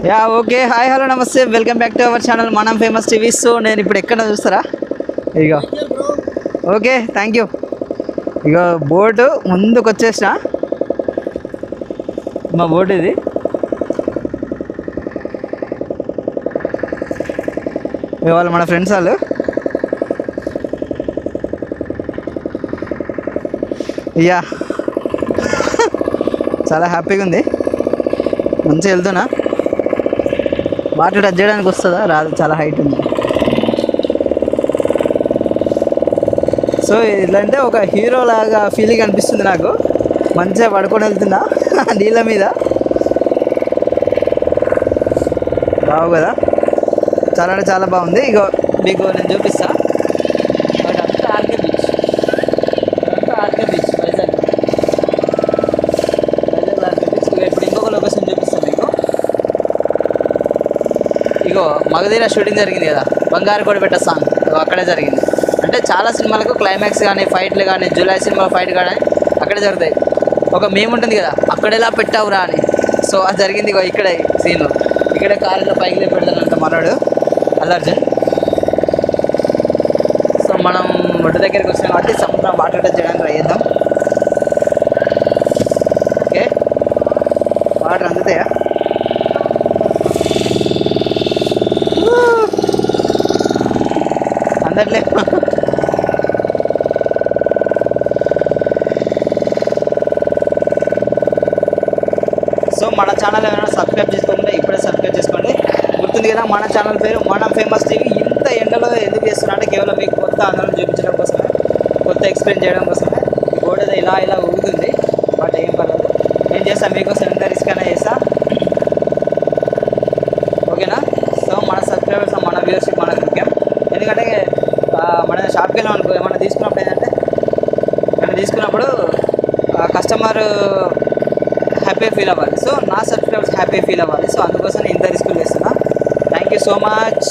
Yeah okay hi hello namaste welcome back to our channel మనం famous TV. So నేను ఇప్పుడు ఎక్కడ చూస్తారా ఇగో ఓకే థ్యాంక్ యూ. ఇగో బోటు ముందుకు వచ్చేసిన మా బోట్ ఇది. వాళ్ళు మన ఫ్రెండ్స్ వాళ్ళు యా చాలా హ్యాపీగా ఉంది. మంచిగా వెళ్తున్నా. వాటర్ టచ్ చేయడానికి వస్తుందా రాదు, చాలా హైట్ ఉంది. సో ఇట్లా అంటే ఒక హీరో లాగా ఫీలింగ్ అనిపిస్తుంది నాకు. మంచిగా పడుకొని వెళ్తున్నా నీళ్ళ మీద. బాగు కదా, చాలా అంటే చాలా బాగుంది. ఇగో మీకు నేను చూపిస్తా. అదంతా ఆర్కే బీచ్, అదంతా RK beach Vizag RK beach. ఇప్పుడు ఇంకొక లొకేషన్ చూపిస్తాను మీకు. ఇగో మగధీర షూటింగ్ జరిగింది కదా, బంగారు కొడిపెట్ట సాంగ్ అక్కడే జరిగింది. అంటే చాలా సినిమాలకు క్లైమాక్స్ కానీ ఫైట్లు కానీ జూలై సినిమా ఫైట్ కానీ అక్కడే జరుగుతాయి. ఒక మేము ఉంటుంది కదా, అక్కడెలా పెట్టావురా అని. సో అది జరిగింది ఇగో ఇక్కడే సీను. ఇక్కడే కారులో పైకి లేపి పెడతానంట మనోడు అల్లు అర్జున్. సో మనం ఒడ్డు దగ్గరికి వచ్చినాం కాబట్టి సముద్రం వాటర్ టచ్ చేయడానికి ట్రై చేద్దాం. ఓకే వాటర్ అందుతాయా? అందట్లే. సో మన ఛానల్ ఏమైనా సబ్స్క్రైబ్ చేసుకోకుండా ఇప్పుడే సబ్స్క్రైబ్ చేసుకోండి. గుర్తుంది కదా మన ఛానల్ పేరు మనం ఫేమస్ టీవీ. ఇంత ఎండలో ఎందుకు చేస్తున్నా అంటే కేవలం మీకు కొత్త ఆనందం చూపించడం కోసమే, కొత్త ఎక్స్ప్లెయిన్ చేయడం కోసమే. ఈ బోర్డు ఇలా ఇలా ఊగుతుంది, బట్ ఏం పర్లేదు. నేను చేస్తాను మీకోసం, ఎంత రిస్క్ అయినా చేస్తా. ఓకేనా? సో మన సబ్స్క్రైబర్స్ మన వ్యూవర్షిప్ మనకు ముఖ్యం. ఎందుకంటే మన షాప్కి వెళ్ళాం అనుకో, ఏమైనా తీసుకున్నప్పుడు ఏంటంటే తీసుకున్నప్పుడు కస్టమర్ హ్యాపీ ఫీల్ అవ్వాలి. సో నా సబ్స్క్రైబర్స్ హ్యాపీ ఫీల్ అవ్వాలి. సో అందుకోసం నేను ఇంత రిస్క్ చేస్తున్నా. Thank you so much.